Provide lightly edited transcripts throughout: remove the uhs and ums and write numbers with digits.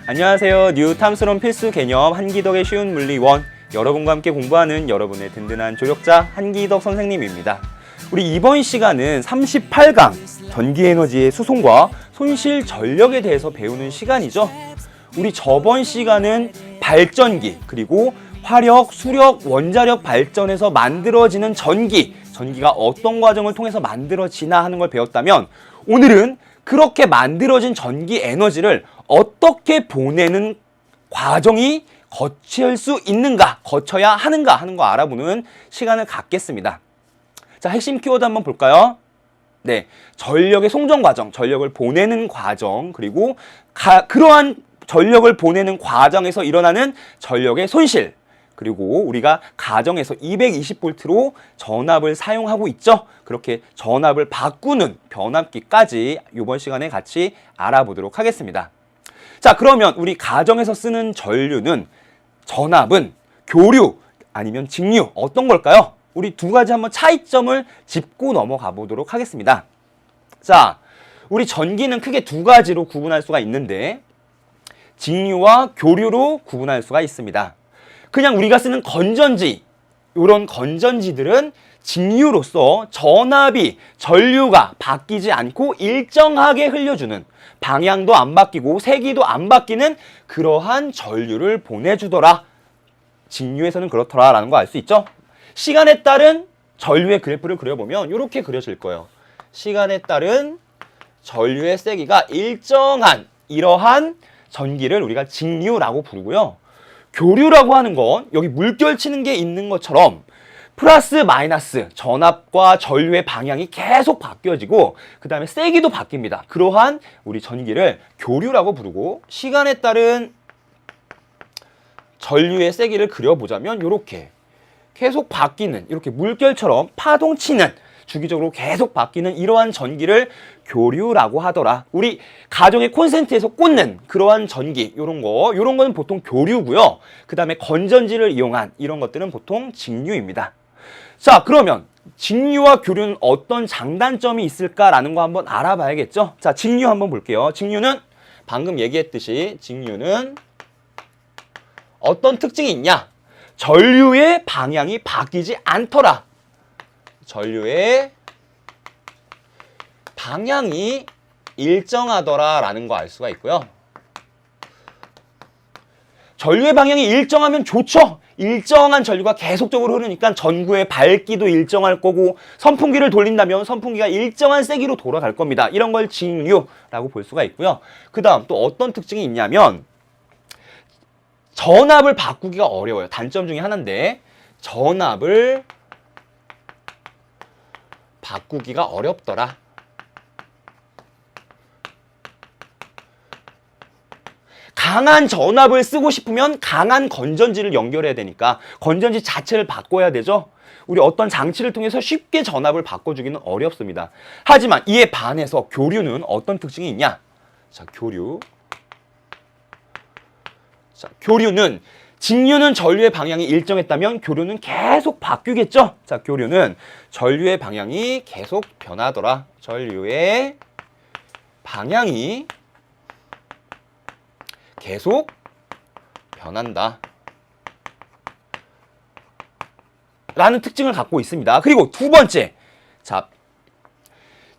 안녕하세요. 뉴 탐스러운 필수 개념 한기덕의 쉬운 물리 1, 여러분과 함께 공부하는 여러분의 든든한 조력자 한기덕 선생님입니다. 우리 이번 시간은 38강 전기에너지의 수송과 손실 전력에 대해서 배우는 시간이죠. 우리 저번 시간은 발전기 그리고 화력, 수력, 원자력 발전에서 만들어지는 전기가 어떤 과정을 통해서 만들어지나 하는 걸 배웠다면, 오늘은 그렇게 만들어진 전기 에너지를 어떻게 보내는 과정이 거칠 수 있는가, 거쳐야 하는가 하는 거 알아보는 시간을 갖겠습니다. 자, 핵심 키워드 한번 볼까요? 네, 전력의 송전 과정, 전력을 보내는 과정, 그리고 그러한 전력을 보내는 과정에서 일어나는 전력의 손실, 그리고 우리가 가정에서 220V로 전압을 사용하고 있죠. 그렇게 전압을 바꾸는 변압기까지 이번 시간에 같이 알아보도록 하겠습니다. 자, 그러면 우리 가정에서 쓰는 전압은 교류 아니면 직류 어떤 걸까요? 우리 두 가지 한번 차이점을 짚고 넘어가 보도록 하겠습니다. 자, 우리 전기는 크게 두 가지로 구분할 수가 있는데 직류와 교류로 구분할 수가 있습니다. 그냥 우리가 쓰는 건전지, 이런 건전지들은 직류로서 전류가 바뀌지 않고 일정하게 흘려주는, 방향도 안 바뀌고 세기도 안 바뀌는 그러한 전류를 보내주더라. 직류에서는 그렇더라 라는 거 알 수 있죠? 시간에 따른 전류의 그래프를 그려보면 이렇게 그려질 거예요. 시간에 따른 전류의 세기가 일정한 이러한 전기를 우리가 직류라고 부르고요. 교류라고 하는 건 여기 물결 치는 게 있는 것처럼 플러스 마이너스 전압과 전류의 방향이 계속 바뀌어지고 그 다음에 세기도 바뀝니다. 그러한 우리 전기를 교류라고 부르고, 시간에 따른 전류의 세기를 그려보자면 이렇게 계속 바뀌는, 이렇게 물결처럼 파동치는, 주기적으로 계속 바뀌는 이러한 전기를 교류라고 하더라. 우리 가정의 콘센트에서 꽂는 그러한 전기, 요런 거는 보통 교류고요. 그 다음에 건전지를 이용한 이런 것들은 보통 직류입니다. 자, 그러면 직류와 교류는 어떤 장단점이 있을까라는 거 한번 알아봐야겠죠. 자, 직류 한번 볼게요. 직류는 방금 얘기했듯이 직류는 어떤 특징이 있냐? 전류의 방향이 바뀌지 않더라. 전류의 방향이 일정하더라 라는 거 알 수가 있고요. 전류의 방향이 일정하면 좋죠. 일정한 전류가 계속적으로 흐르니까 전구의 밝기도 일정할 거고, 선풍기를 돌린다면 선풍기가 일정한 세기로 돌아갈 겁니다. 이런 걸 직류라고 볼 수가 있고요. 그 다음 또 어떤 특징이 있냐면 전압을 바꾸기가 어려워요. 단점 중에 하나인데 전압을 바꾸기가 어렵더라. 강한 전압을 쓰고 싶으면 강한 건전지를 연결해야 되니까 건전지 자체를 바꿔야 되죠. 우리 어떤 장치를 통해서 쉽게 전압을 바꿔주기는 어렵습니다. 하지만 이에 반해서 교류는 어떤 특징이 있냐? 자, 교류는 직류는 전류의 방향이 일정했다면 교류는 계속 바뀌겠죠? 자, 교류는 전류의 방향이 계속 변하더라. 전류의 방향이 계속 변한다 라는 특징을 갖고 있습니다. 그리고 두 번째, 자,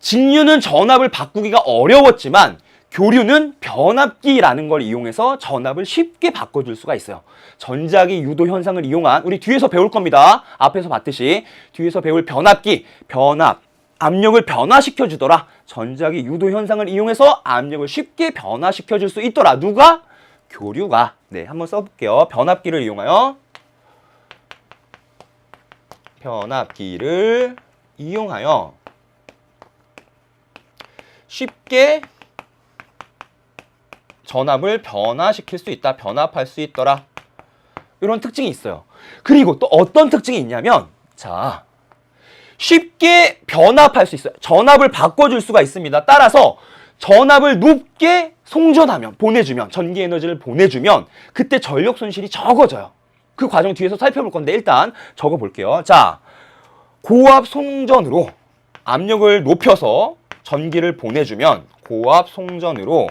직류는 전압을 바꾸기가 어려웠지만 교류는 변압기라는 걸 이용해서 전압을 쉽게 바꿔줄 수가 있어요. 전자기 유도 현상을 이용한, 우리 뒤에서 배울 겁니다. 앞에서 봤듯이 뒤에서 배울 변압기, 압력을 변화시켜 주더라. 전자기 유도 현상을 이용해서 압력을 쉽게 변화시켜 줄 수 있더라. 누가? 교류가. 네, 한번 써볼게요. 변압기를 이용하여 쉽게 전압을 변화시킬 수 있다. 변압할 수 있더라. 이런 특징이 있어요. 그리고 또 어떤 특징이 있냐면, 자, 쉽게 변압할 수 있어요. 전압을 바꿔줄 수가 있습니다. 따라서 전압을 높게 송전하면, 보내주면, 전기 에너지를 보내주면 그때 전력 손실이 적어져요. 그 과정 뒤에서 살펴볼 건데 일단 적어볼게요. 자, 고압 송전으로 압력을 높여서 전기를 보내주면 고압 송전으로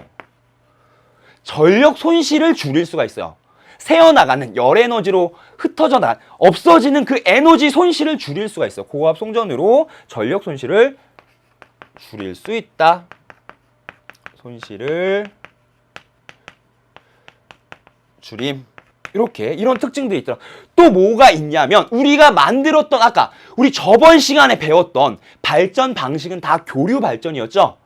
전력 손실을 줄일 수가 있어요. 새어나가는 열 에너지로 흩어져 없어지는 그 에너지 손실을 줄일 수가 있어요. 고압 송전으로 전력 손실을 줄일 수 있다. 손실을 줄임. 이렇게 이런 특징들이 있더라. 또 뭐가 있냐면 우리가 만들었던 아까 우리 저번 시간에 배웠던 발전 방식은 다 교류 발전이었죠.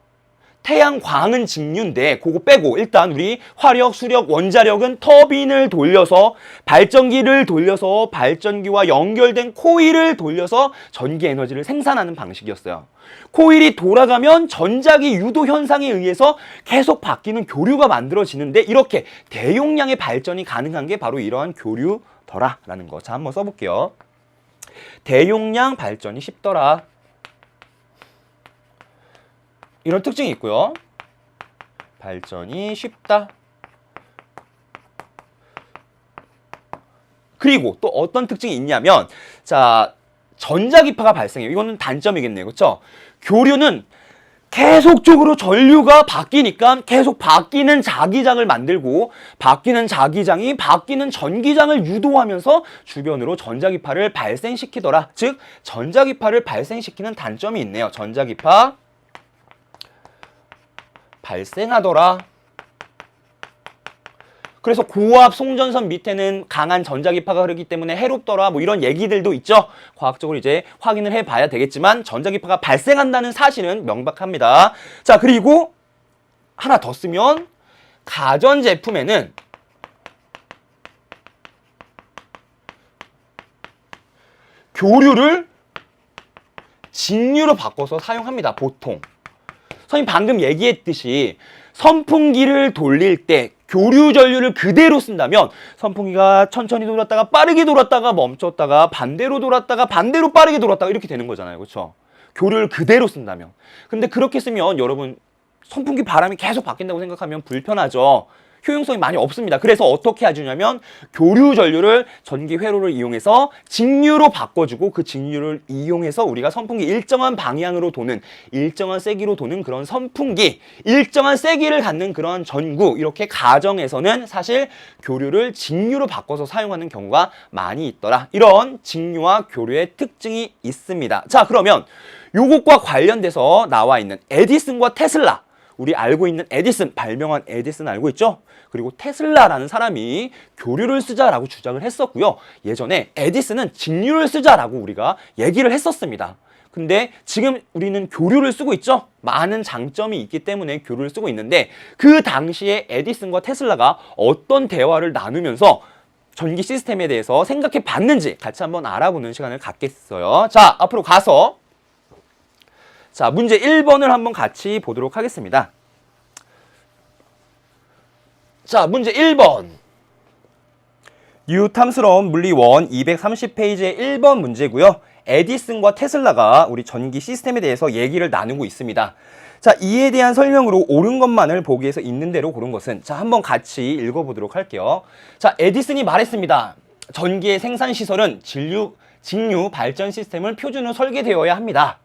태양광은 직류인데 그거 빼고 일단 우리 화력, 수력, 원자력은 터빈을 돌려서 발전기를 돌려서 발전기와 연결된 코일을 돌려서 전기 에너지를 생산하는 방식이었어요. 코일이 돌아가면 전자기 유도 현상에 의해서 계속 바뀌는 교류가 만들어지는데 이렇게 대용량의 발전이 가능한 게 바로 이러한 교류더라라는 거. 자, 한번 써볼게요. 대용량 발전이 쉽더라. 이런 특징이 있고요. 발전이 쉽다. 그리고 또 어떤 특징이 있냐면 자, 전자기파가 발생해요. 이거는 단점이겠네요. 그렇죠? 교류는 계속적으로 전류가 바뀌니까 계속 바뀌는 자기장을 만들고 바뀌는 자기장이 바뀌는 전기장을 유도하면서 주변으로 전자기파를 발생시키더라. 즉 전자기파를 발생시키는 단점이 있네요. 전자기파 발생하더라. 그래서 고압 송전선 밑에는 강한 전자기파가 흐르기 때문에 해롭더라. 뭐 이런 얘기들도 있죠. 과학적으로 이제 확인을 해봐야 되겠지만 전자기파가 발생한다는 사실은 명백합니다. 자, 그리고 하나 더 쓰면 가전제품에는 교류를 직류로 바꿔서 사용합니다. 보통. 선생님 방금 얘기했듯이 선풍기를 돌릴 때 교류 전류를 그대로 쓴다면 선풍기가 천천히 돌았다가 빠르게 돌았다가 멈췄다가 반대로 돌았다가 반대로 빠르게 돌았다가 이렇게 되는 거잖아요. 그렇죠? 교류를 그대로 쓴다면. 근데 그렇게 쓰면 여러분 선풍기 바람이 계속 바뀐다고 생각하면 불편하죠. 효용성이 많이 없습니다. 그래서 어떻게 해주냐면 교류 전류를 전기 회로를 이용해서 직류로 바꿔주고 그 직류를 이용해서 우리가 선풍기 일정한 방향으로 도는 일정한 세기로 도는 그런 선풍기 일정한 세기를 갖는 그런 전구 이렇게 가정에서는 사실 교류를 직류로 바꿔서 사용하는 경우가 많이 있더라. 이런 직류와 교류의 특징이 있습니다. 자, 그러면 요것과 관련돼서 나와 있는 에디슨과 테슬라 우리 알고 있는 에디슨, 발명한 에디슨 알고 있죠? 그리고 테슬라라는 사람이 교류를 쓰자라고 주장을 했었고요. 예전에 에디슨은 직류를 쓰자라고 우리가 얘기를 했었습니다. 근데 지금 우리는 교류를 쓰고 있죠? 많은 장점이 있기 때문에 교류를 쓰고 있는데 그 당시에 에디슨과 테슬라가 어떤 대화를 나누면서 전기 시스템에 대해서 생각해 봤는지 같이 한번 알아보는 시간을 갖겠어요. 자, 앞으로 가서 자, 문제 1번을 한번 같이 보도록 하겠습니다. 자, 문제 1번. 유탐스러운 물리원 230페이지의 1번 문제고요. 에디슨과 테슬라가 우리 전기 시스템에 대해서 얘기를 나누고 있습니다. 자, 이에 대한 설명으로 옳은 것만을 보기 위해서 있는 대로 고른 것은 자, 한번 같이 읽어보도록 할게요. 자, 에디슨이 말했습니다. 전기의 생산 시설은 직류 발전 시스템을 표준으로 설계되어야 합니다.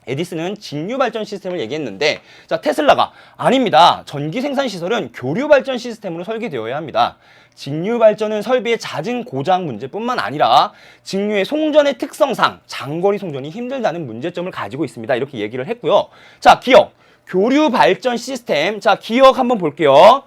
에디슨은 직류 발전 시스템을 얘기했는데 자, 테슬라가 아닙니다. 전기 생산 시설은 교류 발전 시스템으로 설계되어야 합니다. 직류 발전은 설비의 잦은 고장 문제뿐만 아니라 직류의 송전의 특성상 장거리 송전이 힘들다는 문제점을 가지고 있습니다. 이렇게 얘기를 했고요. 자, 기억. 교류 발전 시스템. 자, 기억 한번 볼게요.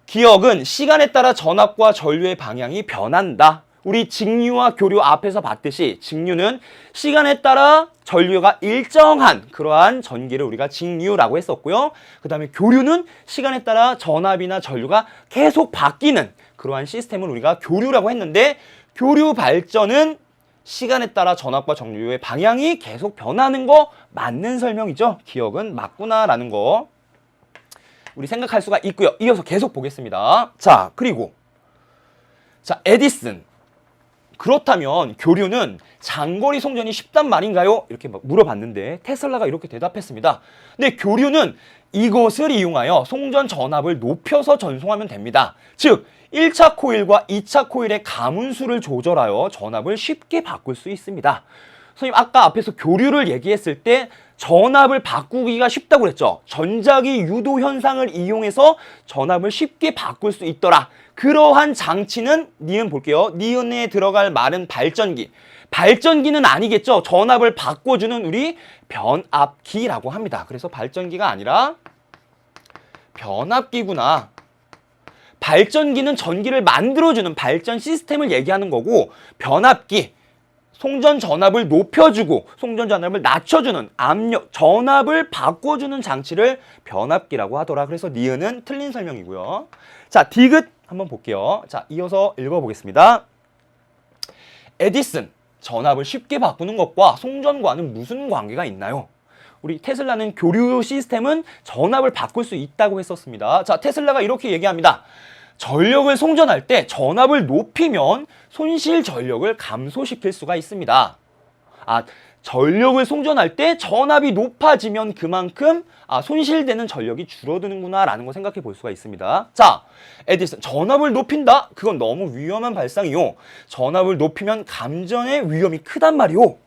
기억은 시간에 따라 전압과 전류의 방향이 변한다. 우리 직류와 교류 앞에서 봤듯이 직류는 시간에 따라 전류가 일정한 그러한 전기를 우리가 직류라고 했었고요. 그 다음에 교류는 시간에 따라 전압이나 전류가 계속 바뀌는 그러한 시스템을 우리가 교류라고 했는데 교류 발전은 시간에 따라 전압과 전류의 방향이 계속 변하는 거 맞는 설명이죠. 기억은 맞구나라는 거 우리 생각할 수가 있고요. 이어서 계속 보겠습니다. 자, 그리고 자, 에디슨. 그렇다면 교류는 장거리 송전이 쉽단 말인가요? 이렇게 막 물어봤는데 테슬라가 이렇게 대답했습니다. 근데 교류는 이것을 이용하여 송전 전압을 높여서 전송하면 됩니다. 즉 1차 코일과 2차 코일의 가문수를 조절하여 전압을 쉽게 바꿀 수 있습니다. 선생님 아까 앞에서 교류를 얘기했을 때 전압을 바꾸기가 쉽다고 그랬죠. 전자기 유도 현상을 이용해서 전압을 쉽게 바꿀 수 있더라. 그러한 장치는 니은 볼게요. 니은에 들어갈 말은 발전기. 발전기는 아니겠죠. 전압을 바꿔주는 우리 변압기라고 합니다. 그래서 발전기가 아니라 변압기구나. 발전기는 전기를 만들어주는 발전 시스템을 얘기하는 거고, 변압기, 송전 전압을 높여주고 송전 전압을 낮춰주는 압력, 전압을 바꿔주는 장치를 변압기라고 하더라. 그래서 니은은 틀린 설명이고요. 자, 디귿 한번 볼게요. 자, 이어서 읽어보겠습니다. 에디슨, 전압을 쉽게 바꾸는 것과 송전과는 무슨 관계가 있나요? 우리 테슬라는 교류 시스템은 전압을 바꿀 수 있다고 했었습니다. 자, 테슬라가 이렇게 얘기합니다. 전력을 송전할 때 전압을 높이면 손실 전력을 감소시킬 수가 있습니다. 전력을 송전할 때 전압이 높아지면 그만큼 손실되는 전력이 줄어드는구나 라는 거 생각해 볼 수가 있습니다. 자, 에디슨, 전압을 높인다? 그건 너무 위험한 발상이요. 전압을 높이면 감전의 위험이 크단 말이오.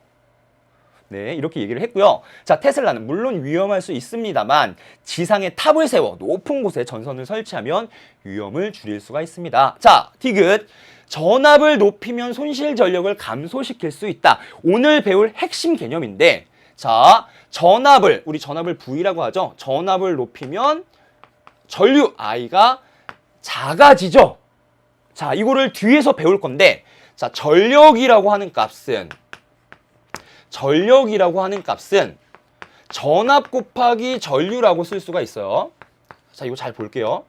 네, 이렇게 얘기를 했고요. 자, 테슬라는 물론 위험할 수 있습니다만 지상에 탑을 세워 높은 곳에 전선을 설치하면 위험을 줄일 수가 있습니다. 자, 디귿. 전압을 높이면 손실 전력을 감소시킬 수 있다. 오늘 배울 핵심 개념인데, 자, 우리 전압을 V라고 하죠. 전압을 높이면 전류 I가 작아지죠. 자, 이거를 뒤에서 배울 건데, 자, 전력이라고 하는 값은 전압 곱하기 전류라고 쓸 수가 있어요. 자, 이거 잘 볼게요.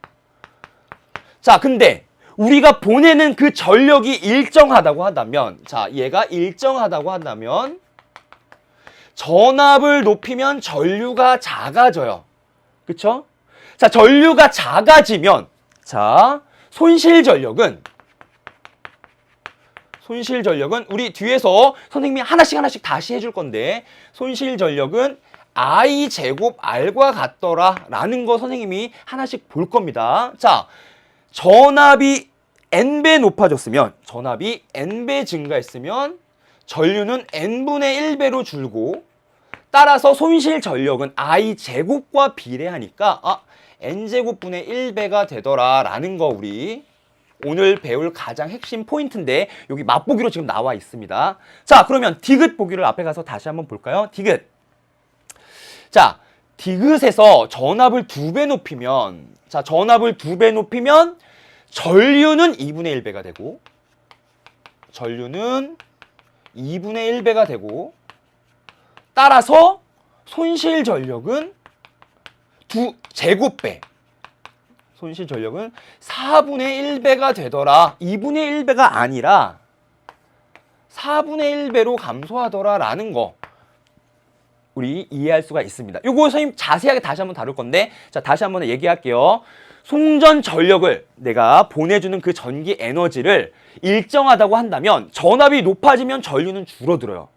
자, 근데 우리가 보내는 그 전력이 일정하다고 한다면, 자, 얘가 일정하다고 한다면 전압을 높이면 전류가 작아져요. 그쵸? 자, 전류가 작아지면, 자, 손실 전력은 우리 뒤에서 선생님이 하나씩 다시 해줄 건데, 손실 전력은 I 제곱 R과 같더라 라는 거 선생님이 하나씩 볼 겁니다. 자, 전압이 N배 높아졌으면, 전압이 N배 증가했으면 전류는 N분의 1배로 줄고, 따라서 손실 전력은 I 제곱과 비례하니까 N제곱분의 1배가 되더라 라는 거 우리 오늘 배울 가장 핵심 포인트인데, 여기 맛보기로 지금 나와 있습니다. 자, 그러면 디귿 보기를 앞에 가서 다시 한번 볼까요? 디귿. 자, 디귿에서 전압을 2배 높이면, 자, 전압을 2배 높이면 전류는 2분의 1배가 되고, 따라서 손실 전력은 제곱배. 손실 전력은 4분의 1배가 되더라. 2분의 1배가 아니라 4분의 1배로 감소하더라 라는 거 우리 이해할 수가 있습니다. 요거 선생님 자세하게 다시 한번 다룰 건데, 자, 다시 한번 얘기할게요. 송전 전력을 내가 보내주는 그 전기 에너지를 일정하다고 한다면 전압이 높아지면 전류는 줄어들어요.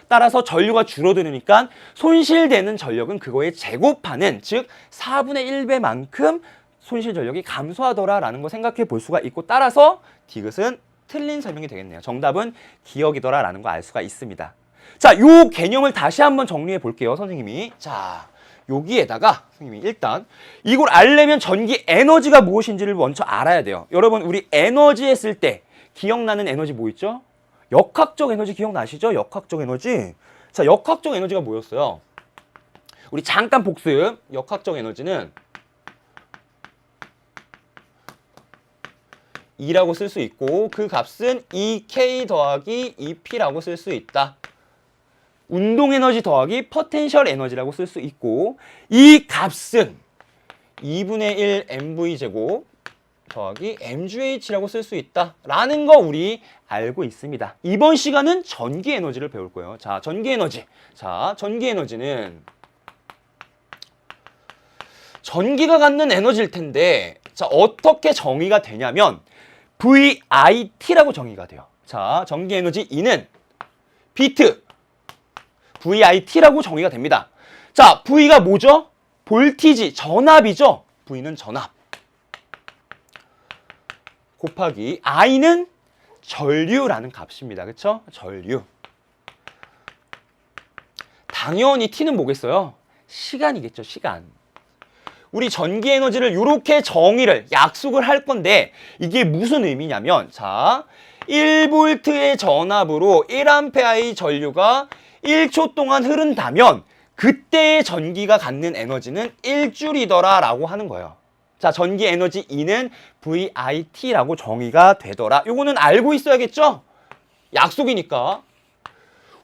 따라서 전류가 줄어드니까 손실되는 전력은 그거에 제곱하는, 즉 4분의 1배만큼 손실 전력이 감소하더라 라는 거 생각해 볼 수가 있고, 따라서 디귿은 틀린 설명이 되겠네요. 정답은 기억이더라 라는 거 알 수가 있습니다. 자, 요 개념을 다시 한번 정리해 볼게요, 선생님이. 자, 여기에다가 선생님이 일단 이걸 알려면 전기 에너지가 무엇인지를 먼저 알아야 돼요. 여러분, 우리 에너지 했을 때 기억나는 에너지 뭐 있죠? 역학적 에너지 기억나시죠? 역학적 에너지. 자, 역학적 에너지가 뭐였어요? 우리 잠깐 복습. 역학적 에너지는 E라고 쓸 수 있고, 그 값은 EK 더하기 EP라고 쓸 수 있다. 운동 에너지 더하기 포텐셜 에너지라고 쓸 수 있고, 이 값은 2분의 1 mv 제곱 더하기 mgh라고 쓸 수 있다 라는 거 우리 알고 있습니다. 이번 시간은 전기 에너지를 배울 거예요. 자, 전기 에너지. 자, 전기 에너지는 전기가 갖는 에너지일 텐데, 자, 어떻게 정의가 되냐면 VIT라고 정의가 돼요. 자, 전기 에너지 E는 비트 VIT라고 정의가 됩니다. 자, V가 뭐죠? 볼티지, 전압이죠. V는 전압. 곱하기 I는 전류라는 값입니다. 그쵸? 전류. 당연히 T는 뭐겠어요? 시간이겠죠. 시간. 우리 전기 에너지를 이렇게 정의를, 약속을 할 건데 이게 무슨 의미냐면 자, 1V의 전압으로 1A의 전류가 1초 동안 흐른다면 그때의 전기가 갖는 에너지는 1줄이더라 라고 하는 거예요. 자, 전기 에너지 E는 VIT라고 정의가 되더라. 요거는 알고 있어야겠죠? 약속이니까.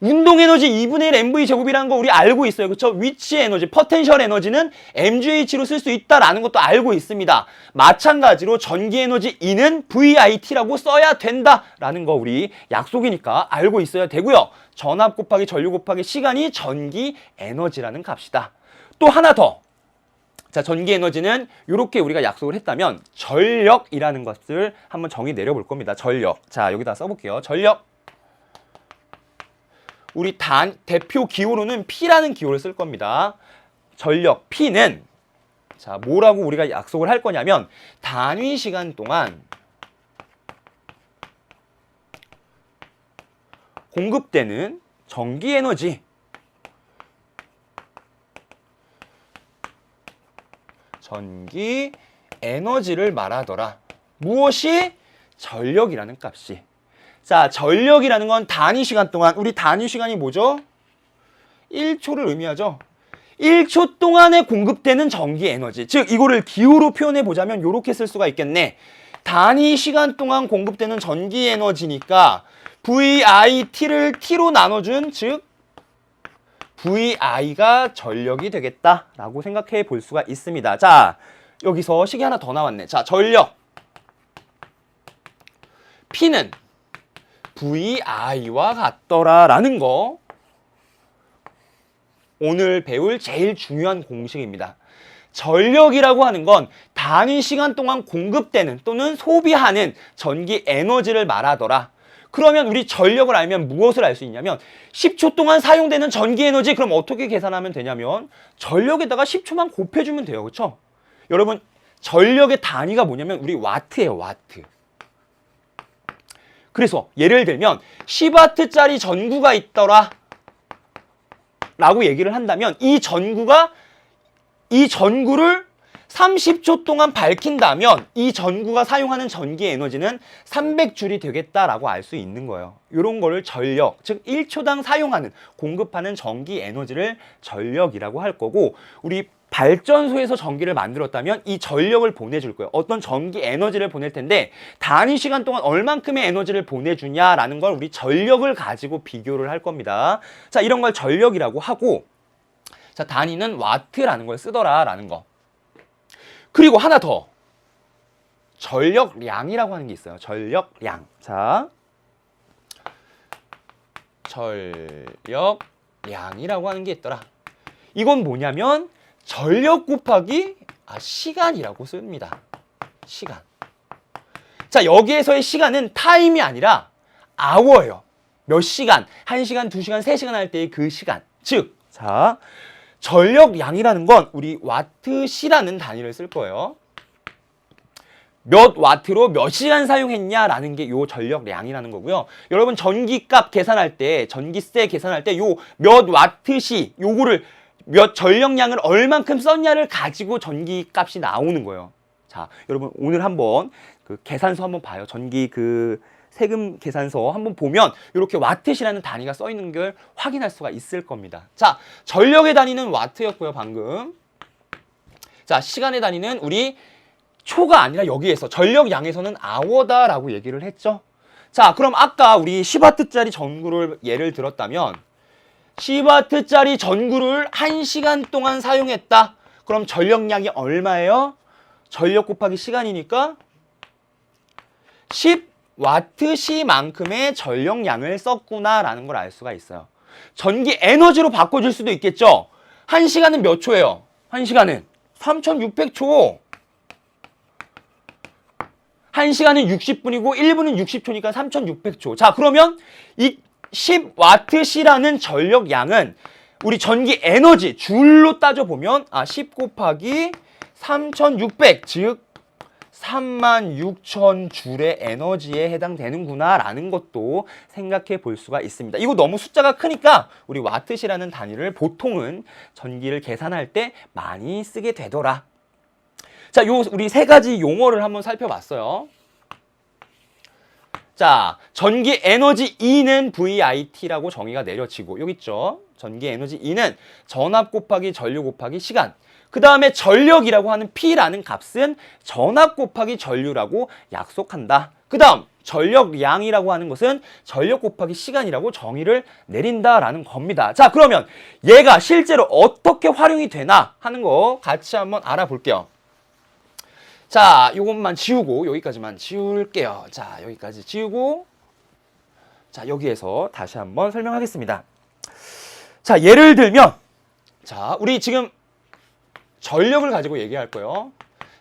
운동 에너지 2분의 1 MV 제곱이라는 거 우리 알고 있어요. 그렇죠? 위치 에너지, 포텐셜 에너지는 mgh로 쓸 수 있다라는 것도 알고 있습니다. 마찬가지로 전기 에너지 E는 VIT라고 써야 된다라는 거 우리 약속이니까 알고 있어야 되고요. 전압 곱하기 전류 곱하기 시간이 전기 에너지라는 값이다. 또 하나 더. 자, 전기 에너지는 이렇게 우리가 약속을 했다면 전력이라는 것을 한번 정의 내려볼 겁니다. 전력. 자, 여기다 써볼게요. 전력. 우리 대표 기호로는 P라는 기호를 쓸 겁니다. 전력 P는 자, 뭐라고 우리가 약속을 할 거냐면 단위 시간 동안 공급되는 전기 에너지 전기 에너지를 말하더라. 무엇이? 전력이라는 값이. 자, 전력이라는 건 단위 시간 동안, 우리 단위 시간이 뭐죠? 1초를 의미하죠. 1초 동안에 공급되는 전기 에너지. 즉, 이거를 기호로 표현해 보자면 이렇게 쓸 수가 있겠네. 단위 시간 동안 공급되는 전기 에너지니까 VIT를 T로 나눠준, 즉 VI가 전력이 되겠다라고 생각해 볼 수가 있습니다. 자, 여기서 식이 하나 더 나왔네. 자, 전력. P는 VI와 같더라라는 거 오늘 배울 제일 중요한 공식입니다. 전력이라고 하는 건 단위 시간 동안 공급되는 또는 소비하는 전기 에너지를 말하더라. 그러면 우리 전력을 알면 무엇을 알 수 있냐면 10초 동안 사용되는 전기 에너지 그럼 어떻게 계산하면 되냐면 전력에다가 10초만 곱해주면 돼요. 그렇죠? 여러분 전력의 단위가 뭐냐면 우리 와트예요. 와트. 그래서 예를 들면 10W짜리 전구가 있더라 라고 얘기를 한다면 이 전구를 30초 동안 밝힌다면 이 전구가 사용하는 전기 에너지는 300줄이 되겠다라고 알 수 있는 거예요. 이런 거를 전력, 즉 1초당 사용하는, 공급하는 전기 에너지를 전력이라고 할 거고 우리 발전소에서 전기를 만들었다면 이 전력을 보내줄 거예요. 어떤 전기 에너지를 보낼 텐데 단위 시간 동안 얼만큼의 에너지를 보내주냐라는 걸 우리 전력을 가지고 비교를 할 겁니다. 자, 이런 걸 전력이라고 하고 자, 단위는 와트라는 걸 쓰더라라는 거. 그리고 하나 더. 전력량이라고 하는 게 있어요. 전력량. 자, 전력량이라고 하는 게 있더라. 이건 뭐냐면 전력 곱하기 시간이라고 씁니다. 시간. 자, 여기에서의 시간은 타임이 아니라 hour예요. 몇 시간, 1시간, 2시간, 3시간 할 때의 그 시간. 즉, 자, 전력량이라는 건 우리 와트시라는 단위를 쓸 거예요. 몇 와트로 몇 시간 사용했냐라는 게 요 전력량이라는 거고요. 여러분 전기값 계산할 때, 전기세 계산할 때 요 몇 와트시 요거를 몇 전력량을 얼만큼 썼냐를 가지고 전기값이 나오는 거예요. 자, 여러분 오늘 한번 그 계산서 한번 봐요. 전기 그 세금 계산서 한번 보면 이렇게 와트시라는 단위가 써 있는 걸 확인할 수가 있을 겁니다. 자, 전력의 단위는 와트였고요, 방금. 자, 시간의 단위는 우리 초가 아니라 여기에서 전력량에서는 hour다라고 얘기를 했죠. 자, 그럼 아까 우리 10W짜리 전구를 예를 들었다면 10W짜리 전구를 1시간 동안 사용했다. 그럼 전력량이 얼마예요? 전력 곱하기 시간이니까 10W시만큼의 전력량을 썼구나라는 걸 알 수가 있어요. 전기 에너지로 바꿔줄 수도 있겠죠. 1시간은 몇 초예요? 1시간은 3600초. 1시간은 60분이고 1분은 60초니까 3600초. 자, 그러면 이 10W시라는 전력량은 우리 전기 에너지 줄로 따져보면 10 곱하기 3600, 즉 36,000줄의 에너지에 해당되는구나 라는 것도 생각해 볼 수가 있습니다. 이거 너무 숫자가 크니까 우리 와트시라는 단위를 보통은 전기를 계산할 때 많이 쓰게 되더라. 자, 우리 세 가지 용어를 한번 살펴봤어요. 자, 전기 에너지 E는 VIT라고 정의가 내려지고 여기 있죠. 전기 에너지 E는 전압 곱하기 전류 곱하기 시간. 그 다음에 전력이라고 하는 P라는 값은 전압 곱하기 전류라고 약속한다. 그 다음 전력량이라고 하는 것은 전력 곱하기 시간이라고 정의를 내린다라는 겁니다. 자, 그러면 얘가 실제로 어떻게 활용이 되나 하는 거 같이 한번 알아볼게요. 자, 요것만 지우고 여기까지만 지울게요. 자, 여기까지 지우고 자, 여기에서 다시 한번 설명하겠습니다. 자, 예를 들면 자, 우리 지금 전력을 가지고 얘기할 거예요.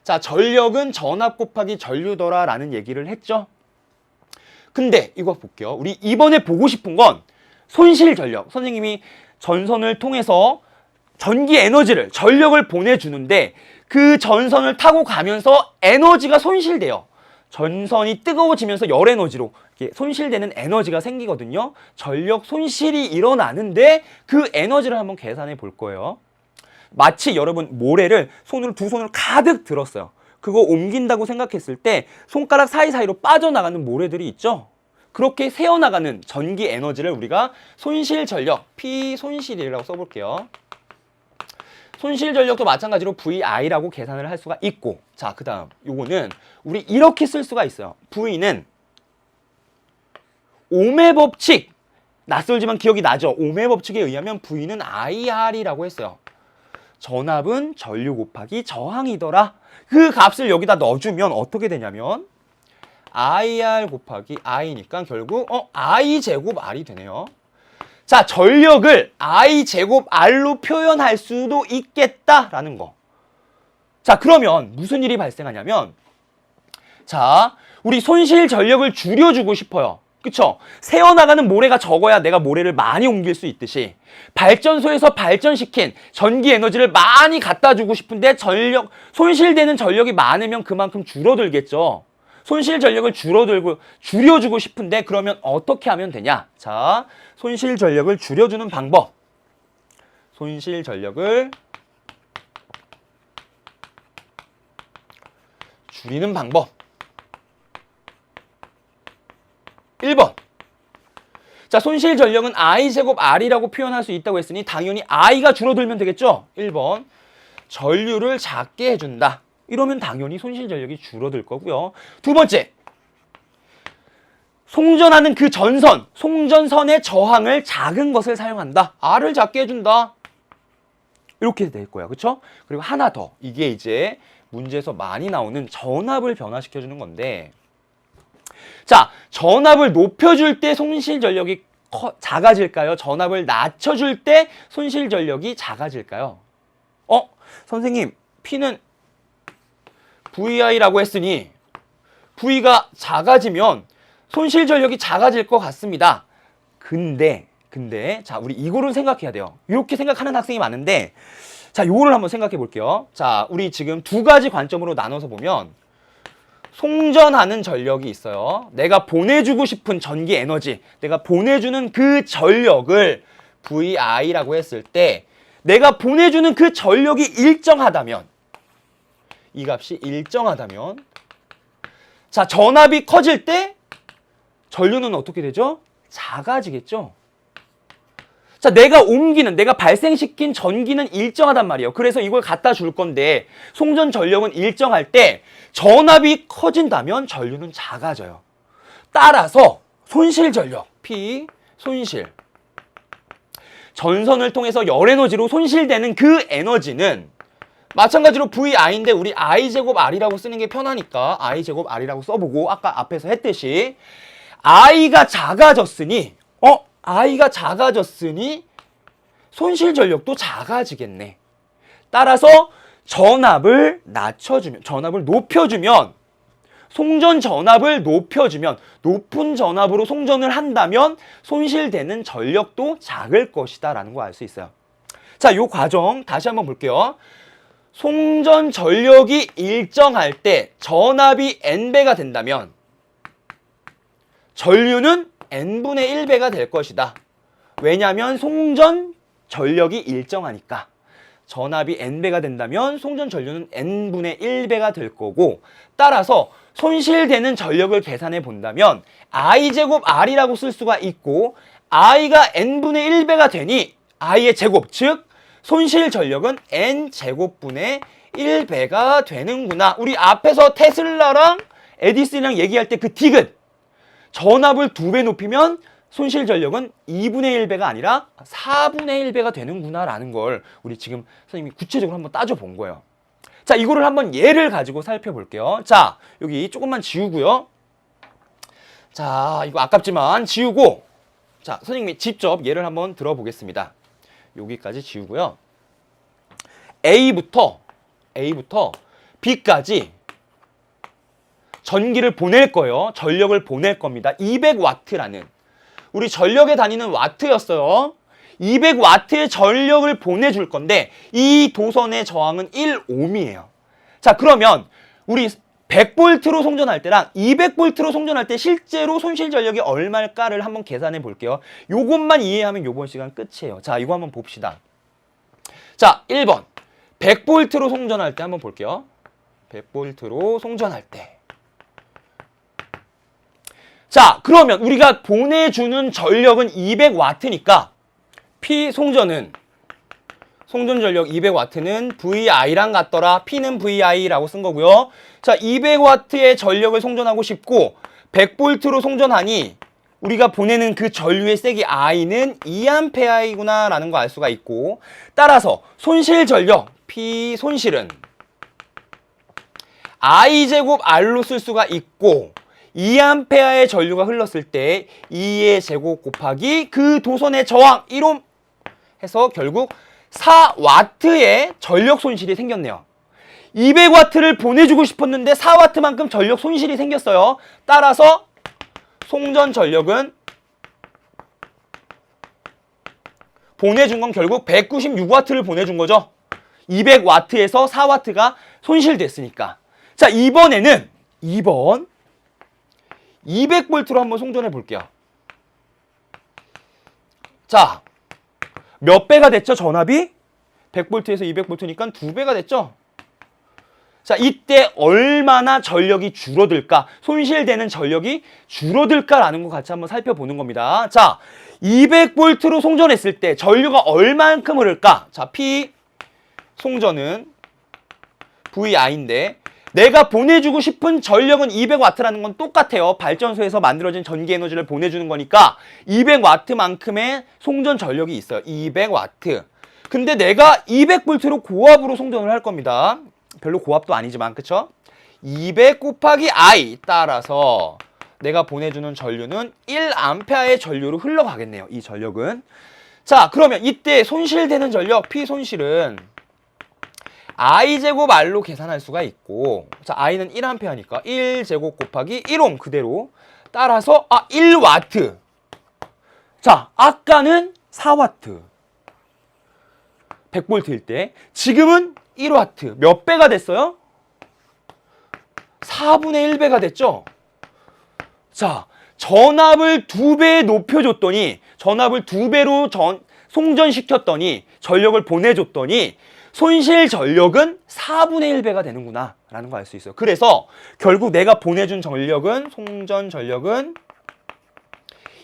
자, 전력은 전압 곱하기 전류더라 라는 얘기를 했죠. 근데 이거 볼게요. 우리 이번에 보고 싶은 건 손실 전력. 선생님이 전선을 통해서 전기 에너지를, 전력을 보내주는데 그 전선을 타고 가면서 에너지가 손실돼요. 전선이 뜨거워지면서 열 에너지로 손실되는 에너지가 생기거든요. 전력 손실이 일어나는데 그 에너지를 한번 계산해 볼 거예요. 마치 여러분 모래를 두 손으로 가득 들었어요. 그거 옮긴다고 생각했을 때 손가락 사이사이로 빠져나가는 모래들이 있죠. 그렇게 새어나가는 전기 에너지를 우리가 손실 전력, P 손실이라고 써볼게요. 손실 전력도 마찬가지로 VI라고 계산을 할 수가 있고, 자, 그 다음 요거는 우리 이렇게 쓸 수가 있어요. V는 옴의 법칙, 낯설지만 기억이 나죠. 옴의 법칙에 의하면 V는 IR이라고 했어요. 전압은 전류 곱하기 저항이더라. 그 값을 여기다 넣어주면 어떻게 되냐면 IR 곱하기 I니까 결국 I 제곱 R이 되네요. 자, 전력을 I 제곱 R로 표현할 수도 있겠다라는 거. 자, 그러면 무슨 일이 발생하냐면 자, 우리 손실 전력을 줄여주고 싶어요. 그쵸? 새어나가는 모래가 적어야 내가 모래를 많이 옮길 수 있듯이 발전소에서 발전시킨 전기 에너지를 많이 갖다 주고 싶은데 손실되는 전력이 많으면 그만큼 줄어들겠죠. 손실 전력을 줄여주고 싶은데 그러면 어떻게 하면 되냐? 자, 손실 전력을 줄여주는 방법. 손실 전력을 줄이는 방법. 1번. 자, 손실 전력은 I 제곱 R이라고 표현할 수 있다고 했으니 당연히 I가 줄어들면 되겠죠? 1번. 전류를 작게 해준다. 이러면 당연히 손실 전력이 줄어들 거고요. 두 번째. 송전하는 그 송전선의 저항을 작은 것을 사용한다. R을 작게 해준다. 이렇게 될 거야. 그쵸? 그리고 하나 더. 이게 이제 문제에서 많이 나오는 전압을 변화시켜주는 건데, 자, 전압을 높여줄 때 손실 전력이 작아질까요? 전압을 낮춰줄 때 손실 전력이 작아질까요? 선생님, P는 VI라고 했으니 V가 작아지면 손실 전력이 작아질 것 같습니다. 근데 자, 우리 이거를 생각해야 돼요. 이렇게 생각하는 학생이 많은데, 자, 요거를 한번 생각해 볼게요. 자, 우리 지금 두 가지 관점으로 나눠서 보면 송전하는 전력이 있어요. 내가 보내주고 싶은 전기 에너지, 내가 보내주는 그 전력을 VI라고 했을 때 내가 보내주는 그 전력이 일정하다면, 이 값이 일정하다면, 자, 전압이 커질 때 전류는 어떻게 되죠? 작아지겠죠? 자, 내가 발생시킨 전기는 일정하단 말이에요. 그래서 이걸 갖다 줄 건데 송전 전력은 일정할 때 전압이 커진다면 전류는 작아져요. 따라서 손실 전력, P, 손실. 전선을 통해서 열 에너지로 손실되는 그 에너지는 마찬가지로 VI인데 우리 I제곱 R이라고 쓰는 게 편하니까 I제곱 R이라고 써보고, 아까 앞에서 했듯이 I가 작아졌으니 손실 전력도 작아지겠네. 따라서 전압을 높여주면, 송전 전압을 높여주면, 높은 전압으로 송전을 한다면 손실되는 전력도 작을 것이다 라는 거 알 수 있어요. 자, 요 과정 다시 한번 볼게요. 송전 전력이 일정할 때 전압이 n배가 된다면 전류는 n분의 1배가 될 것이다. 왜냐하면 송전 전력이 일정하니까. 전압이 n배가 된다면 송전 전류는 n분의 1배가 될 거고, 따라서 손실되는 전력을 계산해 본다면 I제곱 R이라고 쓸 수가 있고, I가 n분의 1배가 되니 I의 제곱, 즉 손실 전력은 n제곱분의 1배가 되는구나. 우리 앞에서 테슬라랑 에디슨이랑 얘기할 때 그 디귿, 전압을 2배 높이면 손실 전력은 2분의 1배가 아니라 4분의 1배가 되는구나 라는 걸 우리 지금 선생님이 구체적으로 한번 따져본 거예요. 자, 이거를 한번 예를 가지고 살펴볼게요. 자, 여기 조금만 지우고요. 자, 이거 아깝지만 지우고, 자, 선생님이 직접 예를 한번 들어보겠습니다. 여기까지 지우고요. A부터 B까지 전기를 보낼 거예요. 전력을 보낼 겁니다. 200W라는 우리 전력에 다니는 와트였어요. 200W의 전력을 보내줄 건데 이 도선의 저항은 1ohm이에요. 자, 그러면 우리 100V로 송전할 때랑 200V로 송전할 때 실제로 손실 전력이 얼마일까를 한번 계산해 볼게요. 요것만 이해하면 요번 시간 끝이에요. 자, 이거 한번 봅시다. 자, 1번 100V로 송전할 때 한번 볼게요. 100V로 송전할 때. 자, 그러면 우리가 보내주는 전력은 200W니까 P 송전 전력 200W는 VI랑 같더라. P는 VI라고 쓴 거고요. 자, 200W의 전력을 송전하고 싶고 100V로 송전하니 우리가 보내는 그 전류의 세기 I는 2A이구나 라는 거 알 수가 있고, 따라서 손실 전력 P 손실은 I제곱 R로 쓸 수가 있고, 2A의 전류가 흘렀을 때 2의 제곱 곱하기 그 도선의 저항 1옴 해서 결국 4W의 전력 손실이 생겼네요. 200W를 보내주고 싶었는데 4W만큼 전력 손실이 생겼어요. 따라서 송전 전력은 보내준 건 결국 196W를 보내준 거죠. 200W에서 4W가 손실됐으니까. 자, 이번에는 2번 200V로 한번 송전해 볼게요. 자, 몇 배가 됐죠? 전압이 100V에서 200V니까 2배가 됐죠? 자, 이때 얼마나 전력이 줄어들까? 손실되는 전력이 줄어들까라는 거 같이 한번 살펴보는 겁니다. 자, 200V로 송전했을 때 전류가 얼만큼 흐를까? 자, P 송전은 VI인데 내가 보내주고 싶은 전력은 200W라는 건 똑같아요. 발전소에서 만들어진 전기 에너지를 보내주는 거니까 200W만큼의 송전 전력이 있어요. 200W. 근데 내가 200V로 고압으로 송전을 할 겁니다. 별로 고압도 아니지만, 그쵸? 200 곱하기 I 따라서 내가 보내주는 전류는 1A의 전류로 흘러가겠네요. 이 전력은. 자, 그러면 이때 손실되는 전력 P 손실은 I제곱 R로 계산할 수가 있고, 자, I는 1A니까 1제곱 곱하기 1옴 그대로 따라서 1W. 자, 아까는 4W 100V일 때 지금은 1W. 몇 배가 됐어요? 4분의 1배가 됐죠? 자, 전압을 2배 높여줬더니, 전압을 2배로 송전시켰더니, 전력을 보내줬더니 손실 전력은 4분의 1배가 되는구나 라는 거 알 수 있어요. 그래서 결국 내가 보내준 전력은, 송전 전력은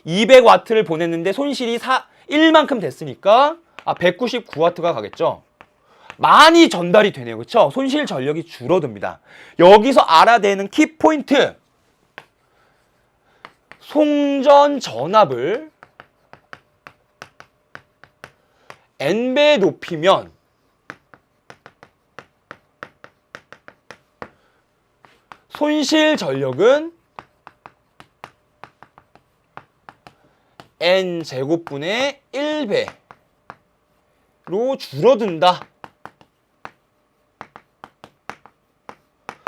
200W를 보냈는데 손실이 1만큼 됐으니까 199W가 가겠죠. 많이 전달이 되네요. 그렇죠? 손실 전력이 줄어듭니다. 여기서 알아야 되는 키포인트. 송전 전압을 n배 높이면 손실 전력은 n제곱분의 1배로 줄어든다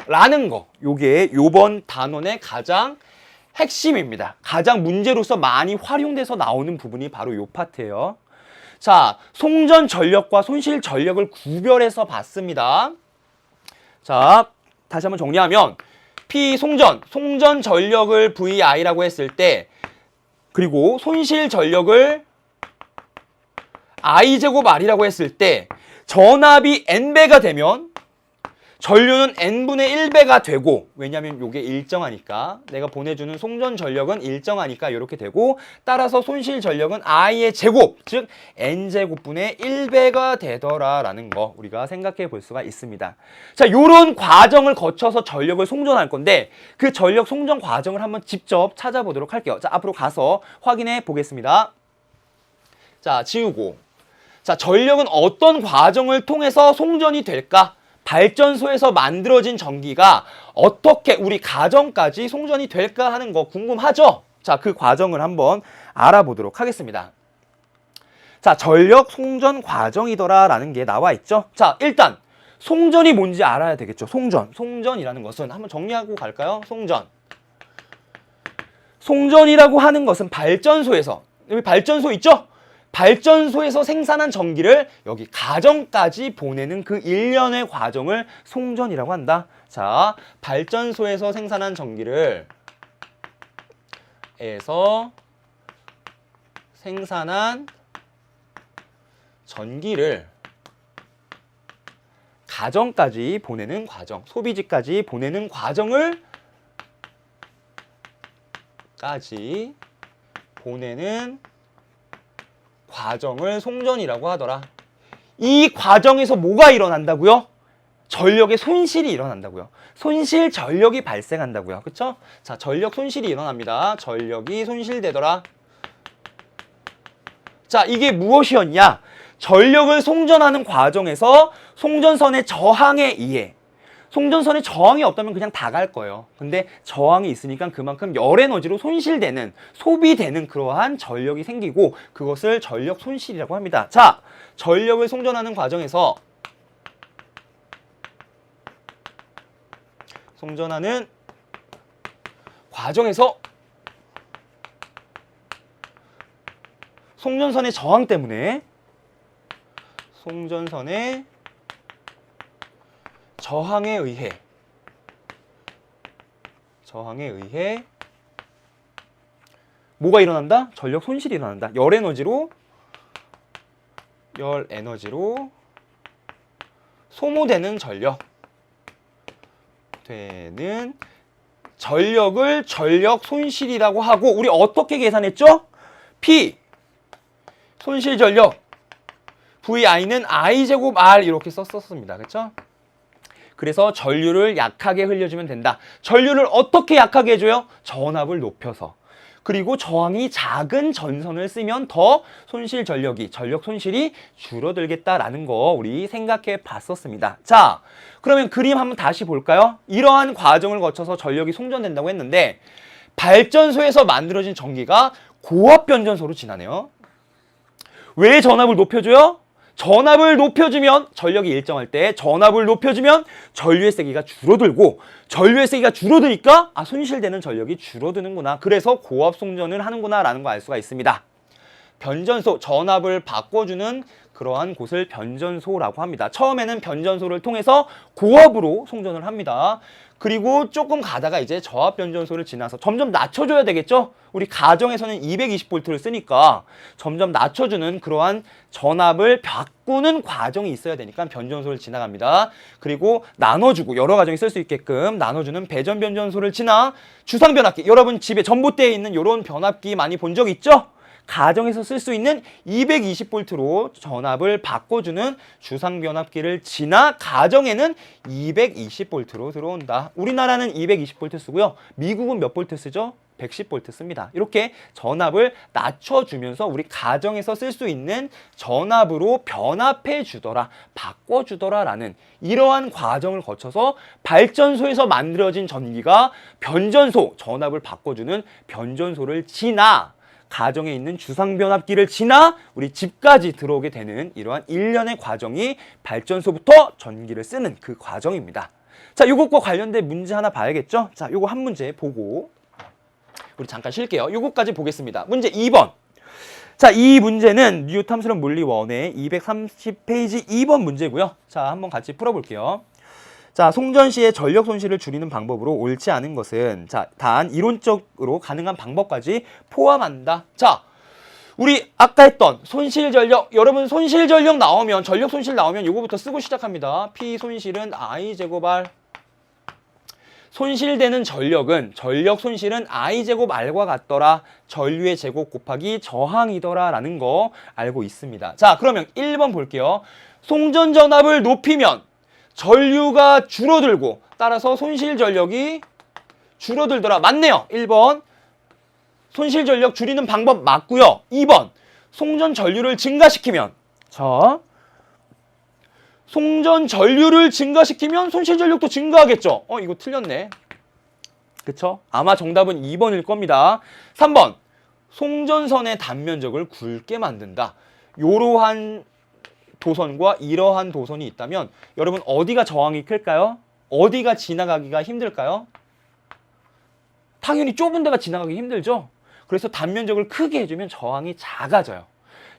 라는 거. 요게 요번 단원의 가장 핵심입니다. 가장 문제로서 많이 활용돼서 나오는 부분이 바로 요 파트예요. 자, 송전 전력과 손실 전력을 구별해서 봤습니다. 자, 다시 한번 정리하면 P 송전 전력을 VI라고 했을 때 그리고 손실 전력을 I제곱 R이라고 했을 때 전압이 N배가 되면 전류는 N분의 1배가 되고, 왜냐면 이게 일정하니까, 내가 보내주는 송전 전력은 일정하니까 이렇게 되고, 따라서 손실 전력은 I의 제곱, 즉 N제곱분의 1배가 되더라라는 거 우리가 생각해 볼 수가 있습니다. 자, 요런 과정을 거쳐서 전력을 송전할 건데 그 전력 송전 과정을 한번 직접 찾아보도록 할게요. 자, 앞으로 가서 확인해 보겠습니다. 자, 지우고. 자, 전력은 어떤 과정을 통해서 송전이 될까? 발전소에서 만들어진 전기가 어떻게 우리 가정까지 송전이 될까 하는 거 궁금하죠? 자, 그 과정을 한번 알아보도록 하겠습니다. 자, 전력 송전 과정이더라라는 게 나와 있죠? 자, 일단 송전이 뭔지 알아야 되겠죠? 송전이라는 것은 한번 정리하고 갈까요? 송전이라고 하는 것은 발전소에서, 여기 발전소 있죠? 발전소에서 생산한 전기를 여기 가정까지 보내는 그 일련의 과정을 송전이라고 한다. 자, 발전소에서 생산한 전기를 가정까지 보내는 과정, 소비지까지 보내는 과정을 송전이라고 하더라. 이 과정에서 뭐가 일어난다고요? 전력의 손실이 일어난다고요. 손실 전력이 발생한다고요. 그쵸? 자, 전력 손실이 일어납니다. 전력이 손실되더라. 자, 이게 무엇이었냐? 전력을 송전하는 과정에서 송전선의 저항에 의해, 송전선에 저항이 없다면 그냥 다 갈 거예요. 근데 저항이 있으니까 그만큼 열 에너지로 손실되는, 소비되는 그러한 전력이 생기고 그것을 전력 손실이라고 합니다. 자, 전력을 송전하는 과정에서 송전선의 저항 때문에 저항에 의해 뭐가 일어난다? 전력 손실이 일어난다. 열 에너지로 소모되는 전력을 전력 손실이라고 하고, 우리 어떻게 계산했죠? P 손실 전력 VI는 I제곱 R 이렇게 썼었습니다. 그렇죠? 그래서 전류를 약하게 흘려주면 된다. 전류를 어떻게 약하게 해줘요? 전압을 높여서. 그리고 저항이 작은 전선을 쓰면 더 손실 전력이, 전력 손실이 줄어들겠다라는 거 우리 생각해 봤었습니다. 자, 그러면 그림 한번 다시 볼까요? 이러한 과정을 거쳐서 전력이 송전된다고 했는데 발전소에서 만들어진 전기가 고압 변전소로 지나네요. 왜 전압을 높여줘요? 전압을 높여주면, 전력이 일정할 때 전압을 높여주면 전류의 세기가 줄어들고, 전류의 세기가 줄어드니까 손실되는 전력이 줄어드는구나. 그래서 고압 송전을 하는구나 라는 거 알 수가 있습니다. 변전소, 전압을 바꿔주는 그러한 곳을 변전소라고 합니다. 처음에는 변전소를 통해서 고압으로 송전을 합니다. 그리고 조금 가다가 이제 저압 변전소를 지나서 점점 낮춰줘야 되겠죠? 우리 가정에서는 220V를 쓰니까 점점 낮춰주는 그러한 전압을 바꾸는 과정이 있어야 되니까 변전소를 지나갑니다. 그리고 나눠주고 여러 가정이 쓸 수 있게끔 나눠주는 배전 변전소를 지나 주상 변압기, 여러분 집에 전봇대에 있는 이런 변압기 많이 본 적 있죠? 가정에서 쓸 수 있는 220V로 전압을 바꿔주는 주상 변압기를 지나 가정에는 220V로 들어온다. 우리나라는 220V 쓰고요. 미국은 몇 볼트 쓰죠? 110V 씁니다. 이렇게 전압을 낮춰주면서 우리 가정에서 쓸 수 있는 전압으로 변압해 주더라, 바꿔주더라 라는 이러한 과정을 거쳐서 발전소에서 만들어진 전기가 변전소, 전압을 바꿔주는 변전소를 지나 가정에 있는 주상 변압기를 지나 우리 집까지 들어오게 되는 이러한 일련의 과정이 발전소부터 전기를 쓰는 그 과정입니다. 자, 요것과 관련된 문제 하나 봐야겠죠? 자, 요거 한 문제 보고 우리 잠깐 쉴게요. 요거까지 보겠습니다. 문제 2번. 자, 이 문제는 뉴 탐스런 물리 1의 230페이지 2번 문제고요. 자, 한번 같이 풀어볼게요. 자, 송전시의 전력 손실을 줄이는 방법으로 옳지 않은 것은 자, 단 이론적으로 가능한 방법까지 포함한다. 자, 우리 아까 했던 손실 전력, 여러분 손실 전력 나오면 전력 손실 나오면 이거부터 쓰고 시작합니다. P 손실은 I 제곱 R. 손실되는 전력은 전력 손실은 I 제곱 R과 같더라. 전류의 제곱 곱하기 저항이더라 라는 거 알고 있습니다. 자, 그러면 1번 볼게요. 송전 전압을 높이면 전류가 줄어들고 따라서 손실 전력이 줄어들더라. 맞네요. 1번. 손실 전력 줄이는 방법 맞고요. 2번. 송전 전류를 증가시키면 자, 송전 전류를 증가시키면 손실 전력도 증가하겠죠. 이거 틀렸네. 그쵸? 아마 정답은 2번일 겁니다. 3번. 송전선의 단면적을 굵게 만든다. 요러한 도선과 이러한 도선이 있다면 여러분 어디가 저항이 클까요? 어디가 지나가기가 힘들까요? 당연히 좁은 데가 지나가기 힘들죠? 그래서 단면적을 크게 해주면 저항이 작아져요.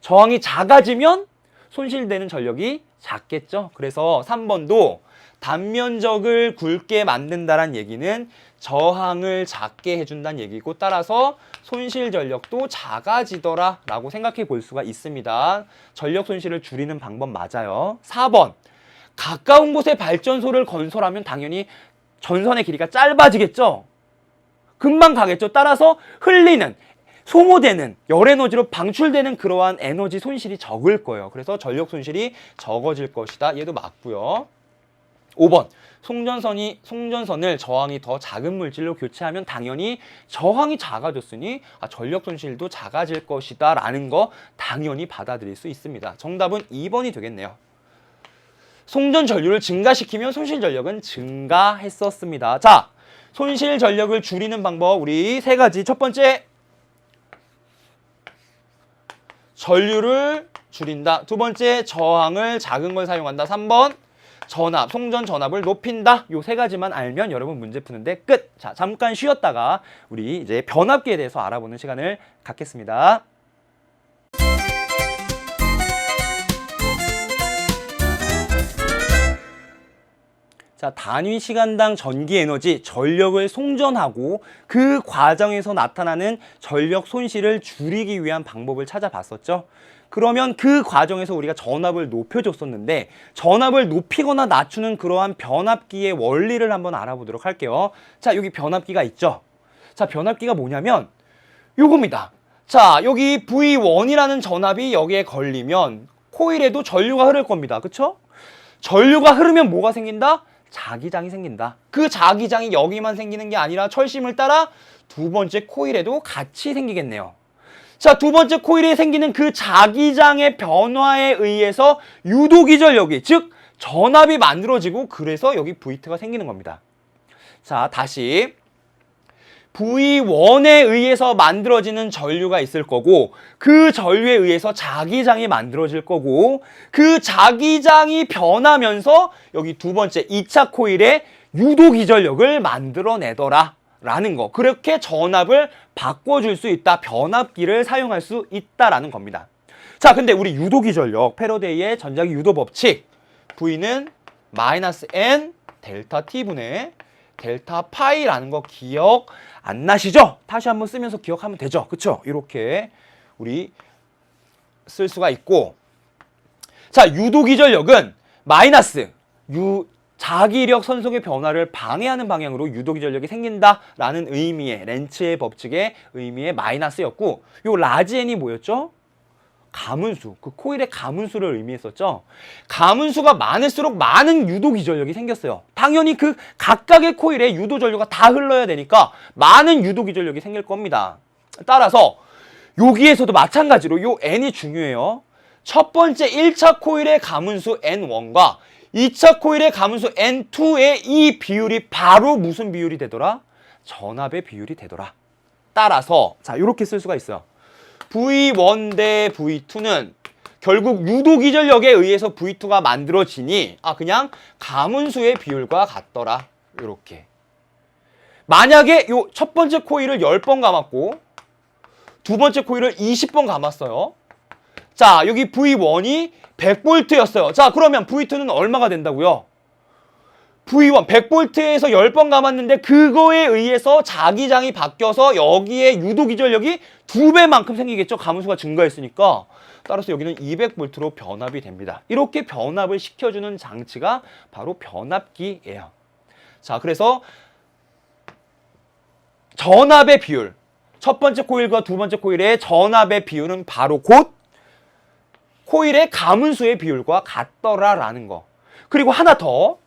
저항이 작아지면 손실되는 전력이 작겠죠? 그래서 3번도 단면적을 굵게 만든다는 얘기는 저항을 작게 해준다는 얘기고 따라서 손실 전력도 작아지더라 라고 생각해 볼 수가 있습니다. 전력 손실을 줄이는 방법 맞아요. 4번. 가까운 곳에 발전소를 건설하면 당연히 전선의 길이가 짧아지겠죠? 금방 가겠죠? 따라서 흘리는, 소모되는, 열에너지로 방출되는 그러한 에너지 손실이 적을 거예요. 그래서 전력 손실이 적어질 것이다. 얘도 맞고요. 5번. 송전선을 저항이 더 작은 물질로 교체하면 당연히 저항이 작아졌으니 전력 손실도 작아질 것이다 라는 거 당연히 받아들일 수 있습니다. 정답은 2번이 되겠네요. 송전 전류를 증가시키면 손실 전력은 증가했었습니다. 자, 손실 전력을 줄이는 방법 우리 세 가지. 첫 번째, 전류를 줄인다. 두 번째, 저항을 작은 걸 사용한다. 3번, 전압, 송전 전압을 높인다. 요 세 가지만 알면 여러분 문제 푸는데 끝. 자, 잠깐 쉬었다가 우리 이제 변압기에 대해서 알아보는 시간을 갖겠습니다. 자, 단위 시간당 전기 에너지, 전력을 송전하고 그 과정에서 나타나는 전력 손실을 줄이기 위한 방법을 찾아봤었죠. 그러면 그 과정에서 우리가 전압을 높여줬었는데 전압을 높이거나 낮추는 그러한 변압기의 원리를 한번 알아보도록 할게요. 자, 여기 변압기가 있죠. 자, 변압기가 뭐냐면 요겁니다. 자, 여기 V1이라는 전압이 여기에 걸리면 코일에도 전류가 흐를 겁니다. 그쵸? 전류가 흐르면 뭐가 생긴다? 자기장이 생긴다. 그 자기장이 여기만 생기는 게 아니라 철심을 따라 두 번째 코일에도 같이 생기겠네요. 자, 두 번째 코일에 생기는 그 자기장의 변화에 의해서 유도기 전력이, 즉 전압이 만들어지고 그래서 여기 V2가 생기는 겁니다. 자, 다시 V1에 의해서 만들어지는 전류가 있을 거고 그 전류에 의해서 자기장이 만들어질 거고 그 자기장이 변하면서 여기 두 번째 2차 코일에 유도기 전력을 만들어내더라 라는 거. 그렇게 전압을 바꿔줄 수 있다. 변압기를 사용할 수 있다라는 겁니다. 자, 근데 우리 유도기 전력, 패러데이의 전자기 유도 법칙 V는 -N 델타 T분의 델타 파이라는 거 기억 안 나시죠? 다시 한번 쓰면서 기억하면 되죠. 그쵸? 이렇게 우리 쓸 수가 있고, 자, 유도기 전력은 마이너스 자기력 선속의 변화를 방해하는 방향으로 유도기 전력이 생긴다라는 의미의 렌츠의 법칙의 의미의 마이너스였고, 요 라지 n이 뭐였죠? 가문수, 그 코일의 가문수를 의미했었죠. 가문수가 많을수록 많은 유도기 전력이 생겼어요. 당연히 그 각각의 코일에 유도 전류가 다 흘러야 되니까 많은 유도기 전력이 생길 겁니다. 따라서 여기에서도 마찬가지로 요 n이 중요해요. 첫 번째 1차 코일의 가문수 n1과 2차 코일의 가문수 n2의 이 비율이 바로 무슨 비율이 되더라? 전압의 비율이 되더라. 따라서 자, 이렇게 쓸 수가 있어요. V1 대 V2는 결국 유도기 전력에 의해서 V2가 만들어지니 그냥 가문수의 비율과 같더라. 이렇게. 만약에 요 첫 번째 코일을 10번 감았고 두 번째 코일을 20번 감았어요. 자, 여기 V1이 100V였어요. 자, 그러면 V2는 얼마가 된다고요? V1 100V에서 10번 감았는데 그거에 의해서 자기장이 바뀌어서 여기에 유도기전력이 2배만큼 생기겠죠. 감수가 증가했으니까. 따라서 여기는 200V로 변압이 됩니다. 이렇게 변압을 시켜주는 장치가 바로 변압기예요. 자, 그래서 전압의 비율, 첫 번째 코일과 두 번째 코일의 전압의 비율은 바로 곧 코일의 가문수의 비율과 같더라라는 거. 그리고 하나 더.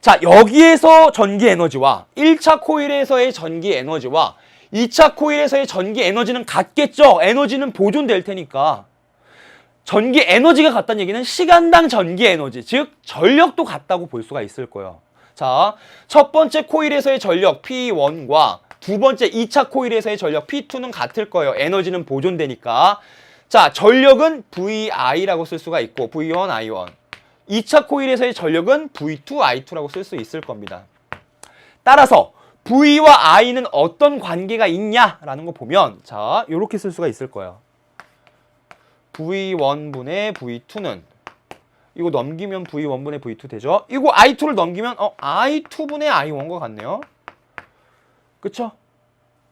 자, 여기에서 전기 에너지와 1차 코일에서의 전기 에너지와 2차 코일에서의 전기 에너지는 같겠죠? 에너지는 보존될 테니까. 전기 에너지가 같다는 얘기는 시간당 전기 에너지, 즉 전력도 같다고 볼 수가 있을 거예요. 자, 첫 번째 코일에서의 전력 P1과 두 번째 2차 코일에서의 전력 P2는 같을 거예요. 에너지는 보존되니까. 자, 전력은 VI라고 쓸 수가 있고 V1, I1. 2차 코일에서의 전력은 V2, I2라고 쓸 수 있을 겁니다. 따라서 V와 I는 어떤 관계가 있냐라는 거 보면 자, 이렇게 쓸 수가 있을 거예요. V1분의 V2는 이거 넘기면 V1분의 V2 되죠? 이거 I2를 넘기면 I2분의 I1과 같네요. 그쵸?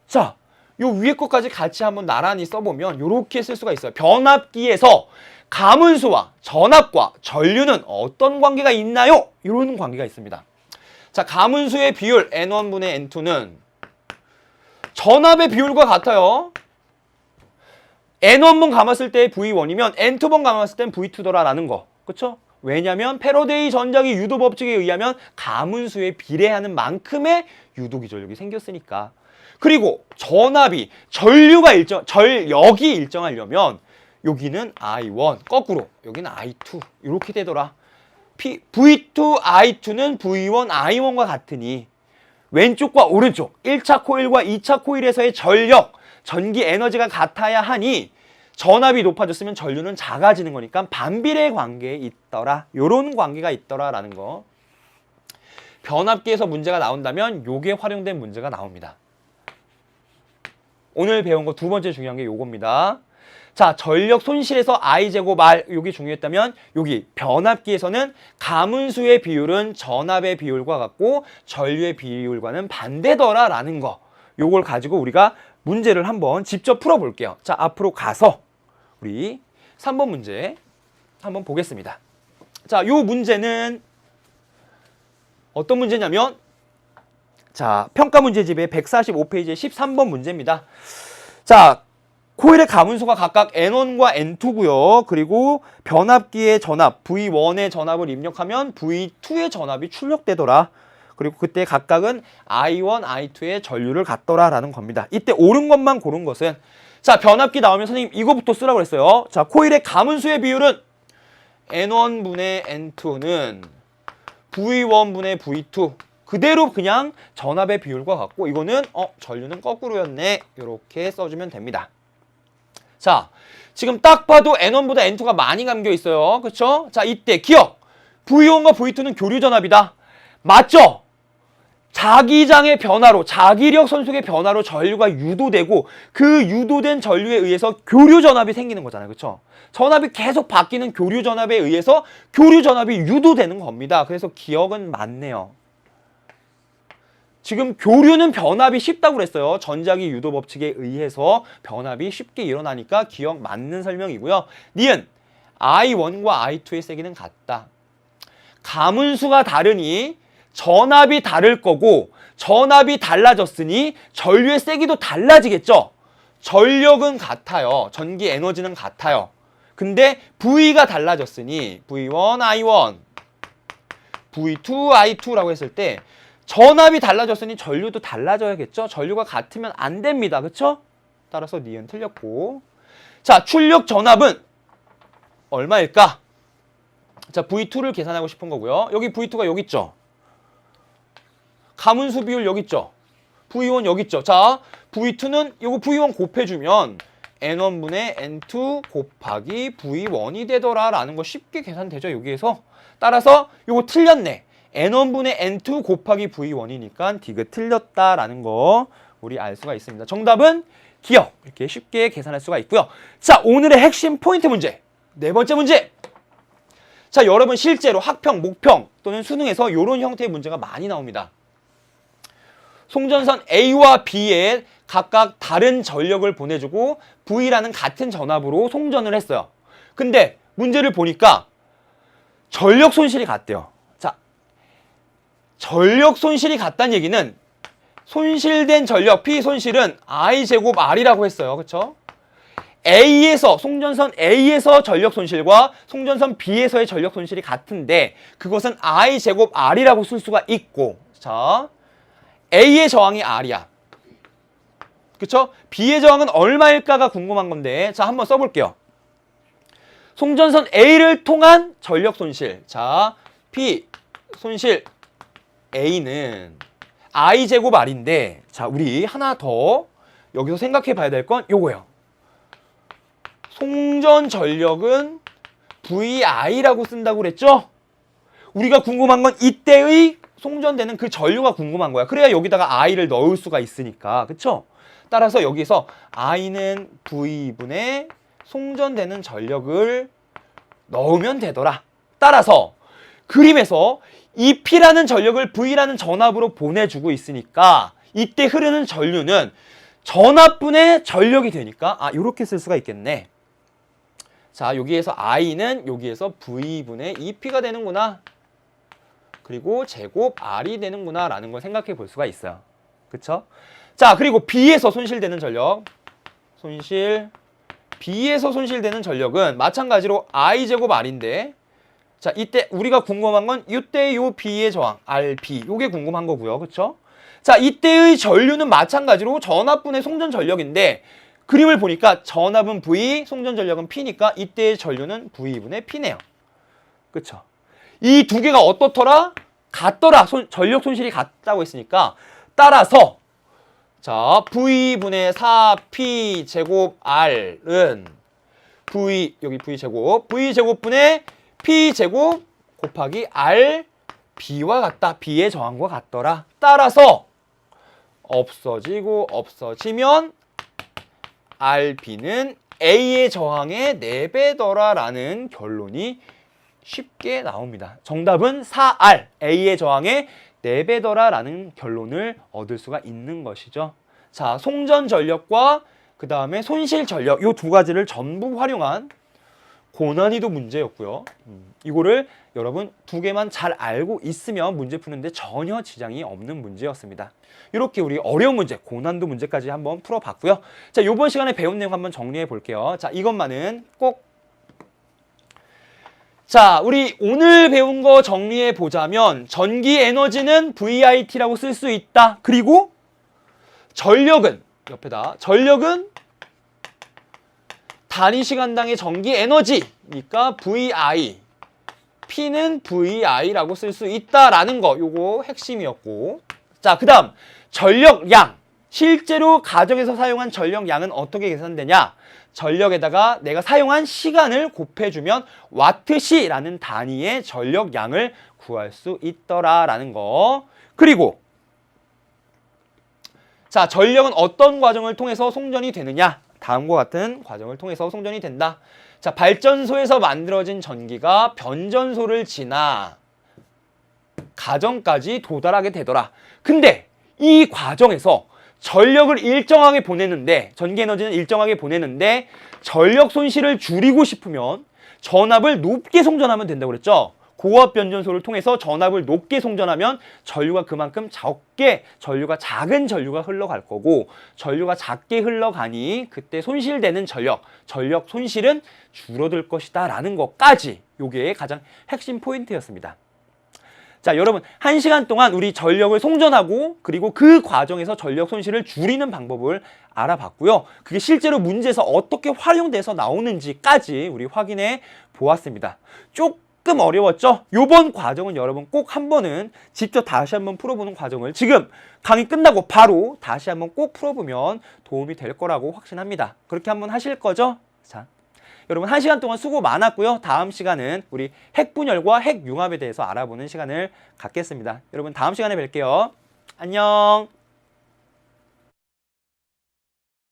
자, 요 위에 것까지 같이 한번 나란히 써보면 이렇게 쓸 수가 있어요. 변압기에서 가문수와 전압과 전류는 어떤 관계가 있나요? 이런 관계가 있습니다. 자, 가문수의 비율 N1분의 N2는 전압의 비율과 같아요. N1번 감았을 때 V1이면 N2번 감았을 땐 V2더라라는 거. 그쵸? 왜냐면 패러데이 전자기 유도 법칙에 의하면 가문수에 비례하는 만큼의 유도 기전력이 생겼으니까. 그리고 전압이 전력이 일정하려면 여기는 I1, 거꾸로 여기는 I2 이렇게 되더라. V2, I2는 V1, I1과 같으니 왼쪽과 오른쪽 1차 코일과 2차 코일에서의 전력, 전기 에너지가 같아야 하니 전압이 높아졌으면 전류는 작아지는 거니까 반비례 관계에 있더라. 요런 관계가 있더라라는 거. 변압기에서 문제가 나온다면 요게 활용된 문제가 나옵니다. 오늘 배운 거 두 번째 중요한 게 요겁니다. 자, 전력 손실에서 I제곱 R 여기 중요했다면 여기 변압기에서는 가문수의 비율은 전압의 비율과 같고 전류의 비율과는 반대더라라는 거. 요걸 가지고 우리가 문제를 한번 직접 풀어볼게요. 자, 앞으로 가서 우리 3번 문제 한번 보겠습니다. 자, 요 문제는 어떤 문제냐면 자, 평가 문제집의 145페이지의 13번 문제입니다. 자, 코일의 가문수가 각각 N1과 N2고요. 그리고 변압기의 전압 V1의 전압을 입력하면 V2의 전압이 출력되더라. 그리고 그때 각각은 I1, I2의 전류를 갖더라라는 겁니다. 이때 옳은 것만 고른 것은 자, 변압기 나오면 선생님 이거부터 쓰라고 그랬어요. 자, 코일의 가문수의 비율은 N1분의 N2는 V1분의 V2 그대로 그냥 전압의 비율과 같고 이거는 전류는 거꾸로였네. 이렇게 써주면 됩니다. 자, 지금 딱 봐도 N1보다 N2가 많이 감겨 있어요. 그쵸? 자, 이때 기억! V1과 V2는 교류 전압이다. 맞죠? 자기장의 변화로, 자기력 선속의 변화로 전류가 유도되고 그 유도된 전류에 의해서 교류 전압이 생기는 거잖아요. 그쵸? 전압이 계속 바뀌는 교류 전압에 의해서 교류 전압이 유도되는 겁니다. 그래서 기억은 맞네요. 지금 교류는 변압이 쉽다고 그랬어요. 전자기 유도 법칙에 의해서 변압이 쉽게 일어나니까 기억 맞는 설명이고요. 니은 I1과 I2의 세기는 같다. 가문수가 다르니 전압이 다를 거고 전압이 달라졌으니 전류의 세기도 달라지겠죠. 전력은 같아요. 전기 에너지는 같아요. 근데 V가 달라졌으니 V1, I1, V2, I2라고 했을 때 전압이 달라졌으니 전류도 달라져야겠죠. 전류가 같으면 안 됩니다. 그쵸? 따라서 니은 틀렸고. 자, 출력 전압은 얼마일까? 자, V2를 계산하고 싶은 거고요. 여기 V2가 여기 있죠. 가문수 비율 여기 있죠. V1 여기 있죠. 자, V2는 이거 V1 곱해주면 N1분의 N2 곱하기 V1이 되더라라는 거 쉽게 계산되죠. 여기에서. 따라서 이거 틀렸네. N1분의 N2 곱하기 V1이니까 디귿 틀렸다라는 거 우리 알 수가 있습니다. 정답은 기억 이렇게 쉽게 계산할 수가 있고요. 자, 오늘의 핵심 포인트 문제 네 번째 문제. 자, 여러분 실제로 학평, 목평 또는 수능에서 이런 형태의 문제가 많이 나옵니다. 송전선 A와 B에 각각 다른 전력을 보내주고 V라는 같은 전압으로 송전을 했어요. 근데 문제를 보니까 전력 손실이 같대요. 자, 전력 손실이 같다는 얘기는 손실된 전력 P 손실은 I제곱 R이라고 했어요. 그렇죠? A에서 송전선 A에서 전력 손실과 송전선 B에서의 전력 손실이 같은데 그것은 I제곱 R이라고 쓸 수가 있고, 자, A의 저항이 R이야. 그쵸? B의 저항은 얼마일까가 궁금한 건데, 자, 한번 써볼게요. 송전선 A를 통한 전력 손실. 자, P 손실 A는 I제곱 R인데, 자, 우리 하나 더 여기서 생각해 봐야 될 건 요거예요. 송전 전력은 VI라고 쓴다고 그랬죠? 우리가 궁금한 건 이때의 송전되는 그 전류가 궁금한 거야. 그래야 여기다가 I를 넣을 수가 있으니까. 그쵸? 따라서 여기서 I는 V분의 송전되는 전력을 넣으면 되더라. 따라서 그림에서 이 P라는 전력을 V라는 전압으로 보내주고 있으니까 이때 흐르는 전류는 전압분의 전력이 되니까 이렇게 쓸 수가 있겠네. 자, 여기에서 I는 여기에서 V분의 2P가 되는구나. 그리고 제곱 R이 되는구나 라는 걸 생각해 볼 수가 있어요. 그쵸? 자, 그리고 B에서 손실되는 전력, B에서 손실되는 전력은 마찬가지로 I제곱 R인데, 자, 이때 우리가 궁금한 건 이때 요 B의 저항, RB, 요게 궁금한 거고요. 그쵸? 자, 이때의 전류는 마찬가지로 전압분의 송전 전력인데, 그림을 보니까 전압은 V, 송전 전력은 P니까 이때의 전류는 V분의 P네요. 그쵸? 이 두 개가 어떻더라? 같더라. 전력 손실이 같다고 했으니까 따라서 자, V분의 4P 제곱 R은 여기 V제곱, V제곱분의 P제곱 곱하기 RB와 같다. B의 저항과 같더라. 따라서 없어지면 RB는 A의 저항의 4배더라 라는 결론이 쉽게 나옵니다. 정답은 4R, A의 저항의 4배더라 라는 결론을 얻을 수가 있는 것이죠. 자, 송전 전력과 그 다음에 손실 전력 이 두 가지를 전부 활용한 고난이도 문제였고요. 이거를 여러분 두 개만 잘 알고 있으면 문제 푸는데 전혀 지장이 없는 문제였습니다. 이렇게 우리 어려운 문제, 고난도 문제까지 한번 풀어봤고요. 자, 이번 시간에 배운 내용 한번 정리해 볼게요. 자, 이것만은 꼭 자, 우리 오늘 배운 거 정리해 보자면 전기 에너지는 VIT라고 쓸 수 있다. 그리고 전력은 옆에다 전력은 단위 시간당의 전기 에너지니까 VI, P는 VI라고 쓸 수 있다라는 거 요거 핵심이었고, 자, 그 다음 전력량, 실제로 가정에서 사용한 전력량은 어떻게 계산되냐? 전력에다가 내가 사용한 시간을 곱해주면 와트시라는 단위의 전력량을 구할 수 있더라라는 거. 그리고 자, 전력은 어떤 과정을 통해서 송전이 되느냐? 다음과 같은 과정을 통해서 송전이 된다. 자, 발전소에서 만들어진 전기가 변전소를 지나 가정까지 도달하게 되더라. 근데 이 과정에서 전력을 일정하게 보내는데, 전기 에너지는 일정하게 보내는데 전력 손실을 줄이고 싶으면 전압을 높게 송전하면 된다고 그랬죠. 고압 변전소를 통해서 전압을 높게 송전하면 전류가 그만큼 전류가 작은 전류가 흘러갈 거고, 전류가 작게 흘러가니 그때 손실되는 전력 손실은 줄어들 것이다 라는 것까지 요게 가장 핵심 포인트였습니다. 자, 여러분 1시간 동안 우리 전력을 송전하고 그리고 그 과정에서 전력 손실을 줄이는 방법을 알아봤고요. 그게 실제로 문제에서 어떻게 활용돼서 나오는지까지 우리 확인해 보았습니다. 조금 어려웠죠? 요번 과정은 여러분 꼭 한 번은 직접 다시 한번 풀어보는 과정을 지금 강의 끝나고 바로 다시 한번 꼭 풀어보면 도움이 될 거라고 확신합니다. 그렇게 한번 하실 거죠? 자, 여러분 1시간 동안 수고 많았고요. 다음 시간은 우리 핵분열과 핵융합에 대해서 알아보는 시간을 갖겠습니다. 여러분 다음 시간에 뵐게요. 안녕.